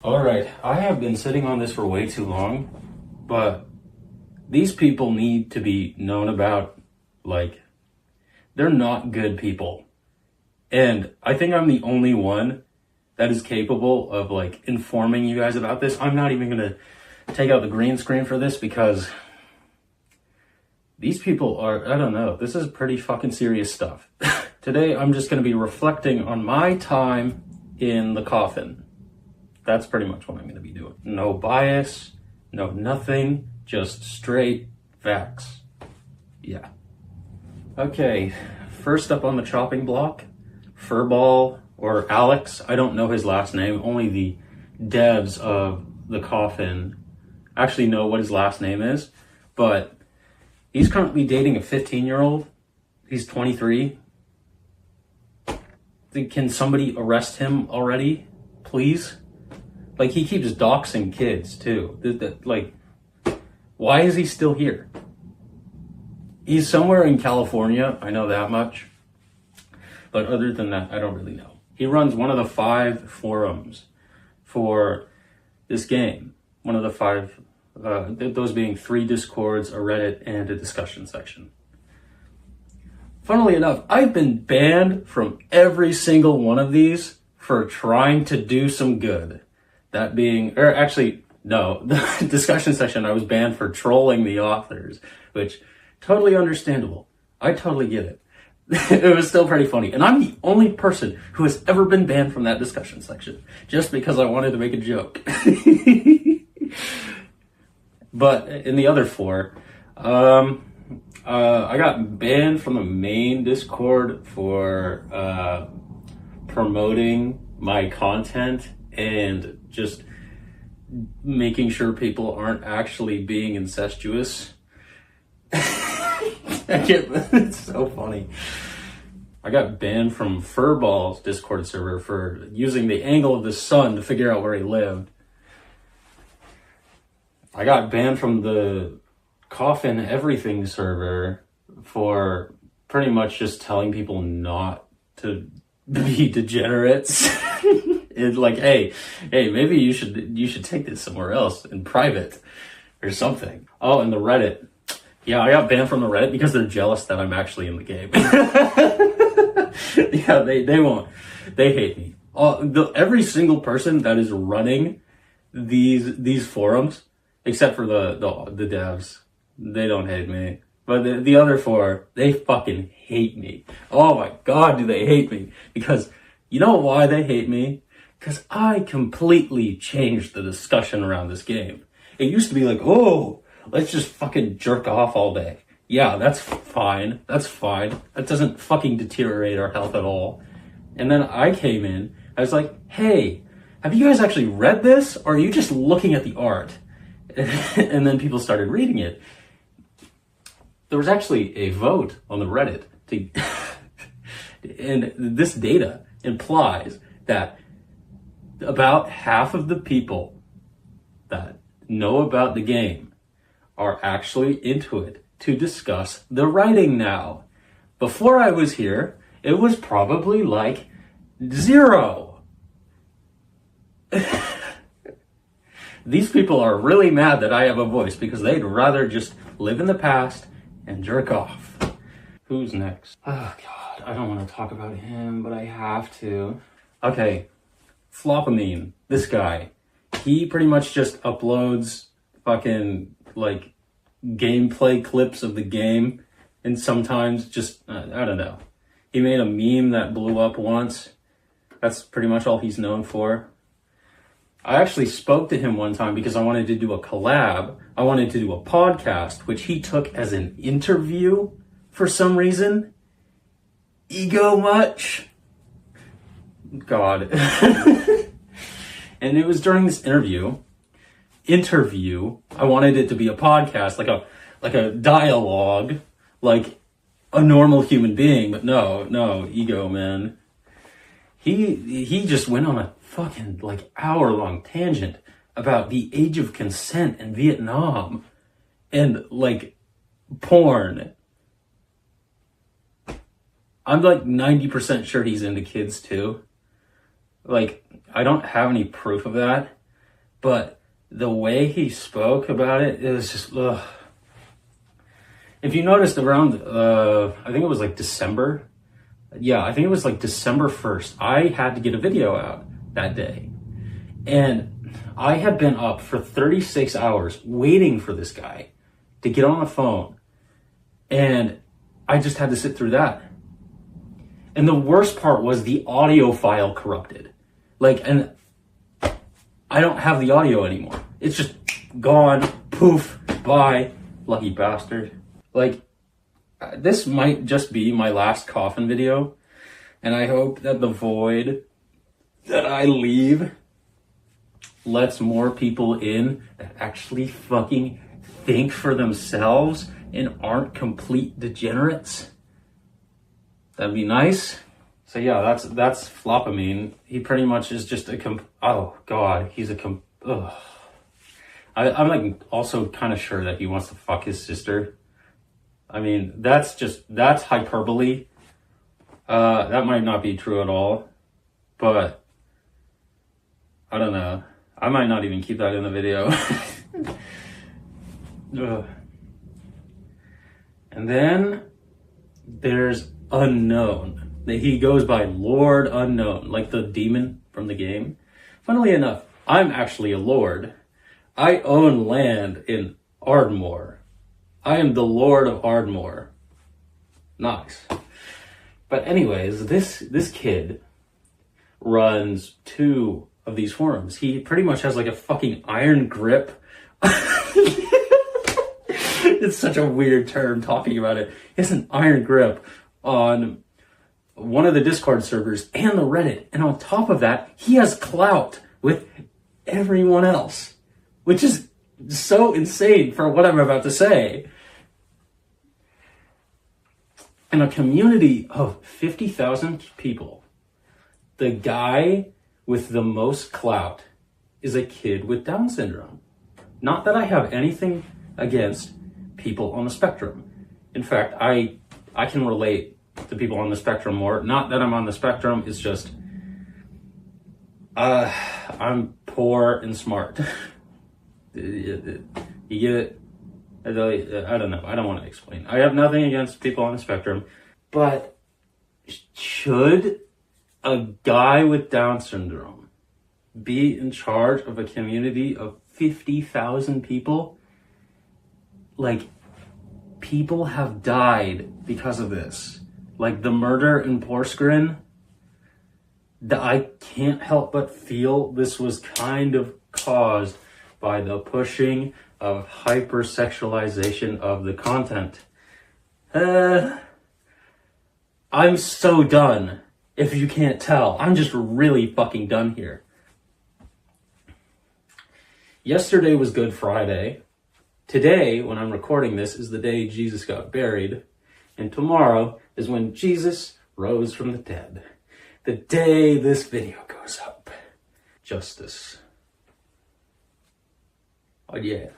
All right, I have been sitting on this for way too long, but these people need to be known about. Like, they're not good people. And I think I'm the only one that is capable of, like, informing you guys about this. I'm not even going to take out the green screen for this because these people are, I don't know, this is pretty fucking serious stuff. Today, I'm just going to be reflecting on my time in the Coffin. That's pretty much what I'm going to be doing. No bias, no nothing, just straight facts. Yeah. Okay, first up on the chopping block, Furball, or Alex, I don't know his last name, only the devs of the Coffin actually know what his last name is, but he's currently dating a 15-year-old. He's 23. Can somebody arrest him already, please? Like, he keeps doxing kids, too. Like, why is he still here? He's somewhere in California, I know that much. But other than that, I don't really know. He runs one of the 5 forums for this game. One of the 5, those being 3 Discords, a Reddit, and a discussion section. Funnily enough, I've been banned from every single one of these for trying to do some good. That being, or actually, no, the discussion section, I was banned for trolling the authors, which, totally understandable. I totally get it. It was still pretty funny. And I'm the only person who has ever been banned from that discussion section, just because I wanted to make a joke. But in the other 4, I got banned from the main Discord for promoting my content and just making sure people aren't actually being incestuous. It's so funny. I got banned from Furball's Discord server for using the angle of the sun to figure out where he lived. I got banned from the Coffin Everything server for pretty much just telling people not to be degenerates. It's like, hey, maybe you should take this somewhere else in private or something. Oh, and the Reddit. Yeah, I got banned from the Reddit because they're jealous that I'm actually in the game. Yeah, they won't. They hate me. Every single person that is running these forums, except for the devs, they don't hate me. But the other 4, they fucking hate me. Oh my god, do they hate me? Because you know why they hate me? Because I completely changed the discussion around this game. It used to be like, oh, let's just fucking jerk off all day. Yeah, that's fine. That's fine. That doesn't fucking deteriorate our health at all. And then I came in, I was like, hey, have you guys actually read this? Or are you just looking at the art? And then people started reading it. There was actually a vote on the Reddit and this data implies that about half of the people that know about the game are actually into it to discuss the writing now. Before I was here, it was probably like 0. These people are really mad that I have a voice because they'd rather just live in the past and jerk off. Who's next? Oh god, I don't want to talk about him, but I have to. Okay, Flopamine, this guy. He pretty much just uploads fucking, like, gameplay clips of the game, and sometimes just, I don't know. He made a meme that blew up once. That's pretty much all he's known for. I actually spoke to him one time because I wanted to do a collab. I wanted to do a podcast, which he took as an interview for some reason. Ego much? God. And it was during this interview, I wanted it to be a podcast, like a dialogue, like a normal human being, but no, ego, man. He just went on a fucking, like, hour-long tangent about the age of consent in Vietnam and, like, porn. I'm, like, 90% sure he's into kids, too. Like, I don't have any proof of that, but the way he spoke about it, it was just, ugh. If you noticed around, I think it was like December. Yeah, I think it was like December 1st. I had to get a video out that day. And I had been up for 36 hours waiting for this guy to get on the phone. And I just had to sit through that. And the worst part was the audio file corrupted. Like, and I don't have the audio anymore. It's just gone, poof, bye, lucky bastard. Like, this might just be my last Coffin video, and I hope that the void that I leave lets more people in that actually fucking think for themselves and aren't complete degenerates. That'd be nice. So yeah, that's Flopamine. He pretty much is just oh god, he's ugh. I'm like also kind of sure that he wants to fuck his sister. I mean, that's hyperbole. That might not be true at all, but I don't know. I might not even keep that in the video. And then there's Unknown. He goes by Lord Unknown, like the demon from the game. Funnily enough, I'm actually a lord. I own land in Ardmore. I am the Lord of Ardmore. Nice. But anyways, this kid runs 2 of these forums. He pretty much has like a fucking iron grip. It's such a weird term talking about it. He has an iron grip on one of the Discord servers and the Reddit. And on top of that, he has clout with everyone else, which is so insane for what I'm about to say. In a community of 50,000 people, the guy with the most clout is a kid with Down syndrome. Not that I have anything against people on the spectrum. In fact, I can relate to people on the spectrum more. Not that I'm on the spectrum, it's just I'm poor and smart. You get it? I don't know. I don't want to explain. I have nothing against people on the spectrum, but should a guy with Down syndrome be in charge of a community of 50,000 people? Like, people have died because of this. Like the murder in Porsgrin, I can't help but feel this was kind of caused by the pushing of hypersexualization of the content. I'm so done, if you can't tell. I'm just really fucking done here. Yesterday was Good Friday. Today, when I'm recording this, is the day Jesus got buried. And tomorrow is when Jesus rose from the dead. The day this video goes up. Justice. Oh yeah,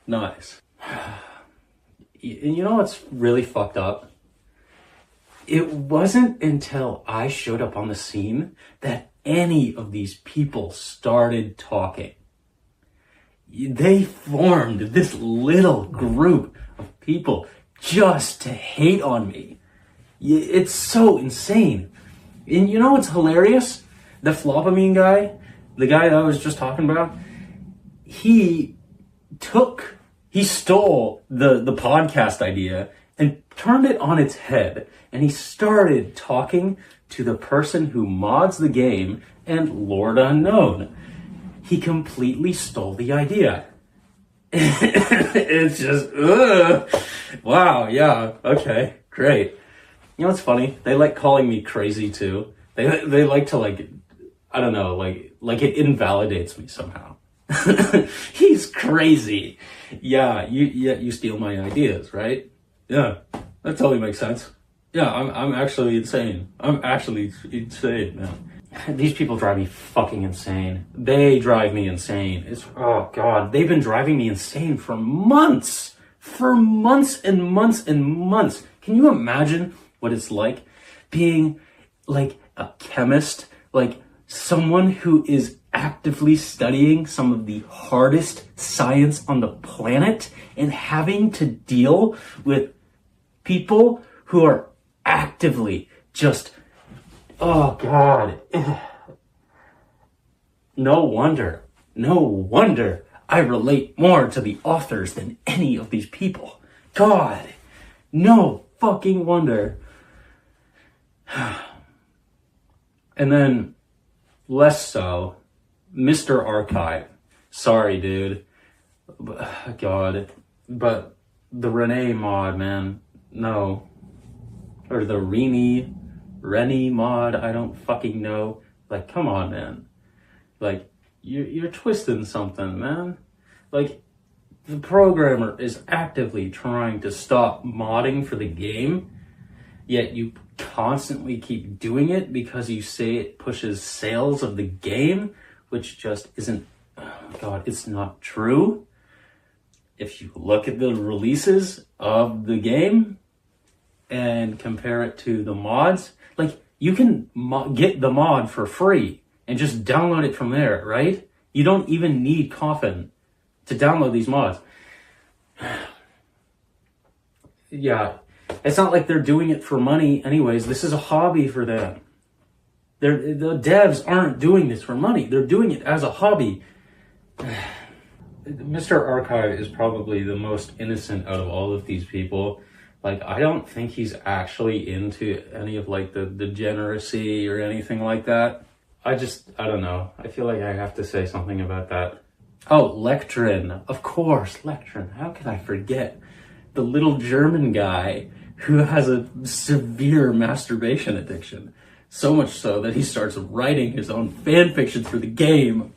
nice. You know what's really fucked up? It wasn't until I showed up on the scene that any of these people started talking. They formed this little group of people just to hate on me. It's so insane. And you know what's hilarious? The Flopamine guy, the guy that I was just talking about, he stole the podcast idea and turned it on its head. And he started talking to the person who mods the game and Lord Unknown. He completely stole the idea. It's just, ugh. Wow, yeah, okay, great. You know what's funny? They like calling me crazy too. They like to like, I don't know, like it invalidates me somehow. He's crazy. Yeah, you steal my ideas, right? Yeah, that totally makes sense. Yeah, I'm actually insane. I'm actually insane, man. These people drive me fucking insane. They drive me insane. Oh god, they've been driving me insane for months. For months and months and months. Can you imagine what it's like being like a chemist? Like someone who is actively studying some of the hardest science on the planet and having to deal with people who are actively just, oh God. No wonder I relate more to the authors than any of these people. God, no fucking wonder. And then, less so, Mr. Archive. Sorry, dude. God. But the Renee mod, man. No. Or the Rennie mod, I don't fucking know. Like, come on, man. Like, you're twisting something, man. Like, the programmer is actively trying to stop modding for the game, yet you constantly keep doing it because you say it pushes sales of the game, which just isn't, oh God, it's not true. If you look at the releases of the game and compare it to the mods, like, you can get the mod for free and just download it from there, right? You don't even need Coffin to download these mods. Yeah, it's not like they're doing it for money anyways. This is a hobby for them. The devs aren't doing this for money. They're doing it as a hobby. Mr. Archive is probably the most innocent out of all of these people. Like, I don't think he's actually into any of, like, the degeneracy or anything like that. I don't know. I feel like I have to say something about that. Oh, Lectrin. Of course, Lectrin. How could I forget? The little German guy who has a severe masturbation addiction. So much so that he starts writing his own fan fiction for the game.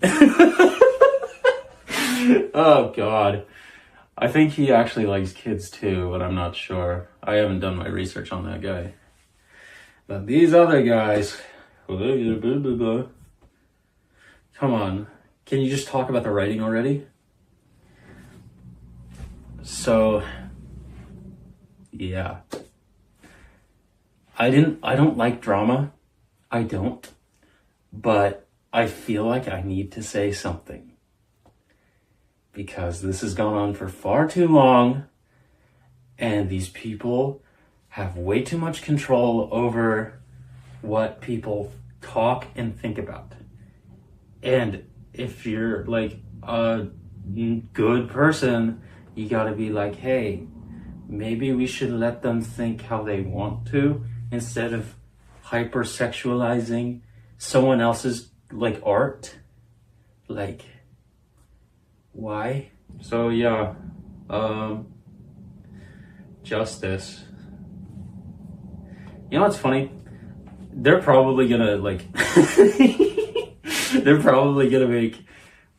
Oh, God. I think he actually likes kids too, but I'm not sure. I haven't done my research on that guy. But these other guys... Come on. Can you just talk about the writing already? So, yeah. I don't like drama. I don't. But I feel like I need to say something. Because this has gone on for far too long. And these people have way too much control over what people talk and think about. And if you're like a good person, you gotta be like, hey, maybe we should let them think how they want to instead of hypersexualizing someone else's like art. Like, why? So yeah, justice. You know what's funny? They're probably gonna like they're probably gonna make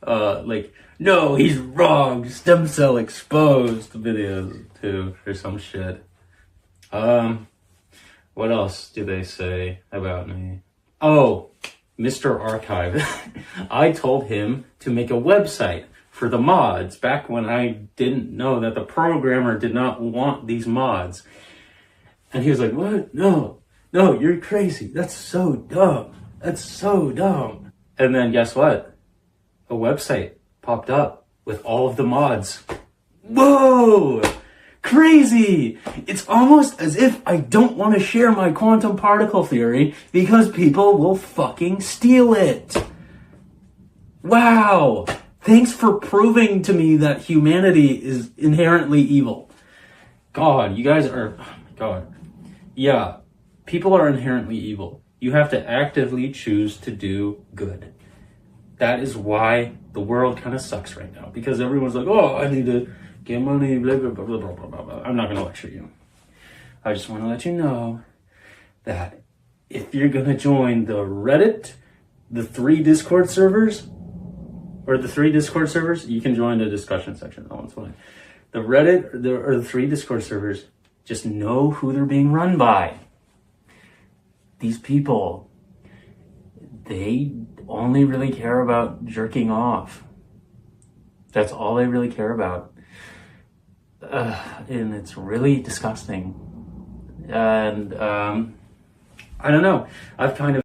like, no, he's wrong, stem cell exposed videos too, or some shit. What else do they say about me? Oh, Mr. Archive. I told him to make a website for the mods back when I didn't know that the programmer did not want these mods. And he was like, what? No, you're crazy. That's so dumb. That's so dumb. And then guess what? A website popped up with all of the mods. Whoa! Crazy! It's almost as if I don't want to share my quantum particle theory because people will fucking steal it. Wow! Thanks for proving to me that humanity is inherently evil. God, you guys are... Oh my God. Yeah, people are inherently evil. You have to actively choose to do good. That is why the world kind of sucks right now. Because everyone's like, oh, I need to get money, blah, blah, blah, blah, blah, blah, blah. I'm not going to lecture you. I just want to let you know that if you're going to join the Reddit, the 3 Discord servers, you can join the discussion section. That one's fine. The Reddit or the 3 Discord servers, just know who they're being run by. These people, they only really care about jerking off. That's all they really care about. And it's really disgusting. And I don't know. I've kind of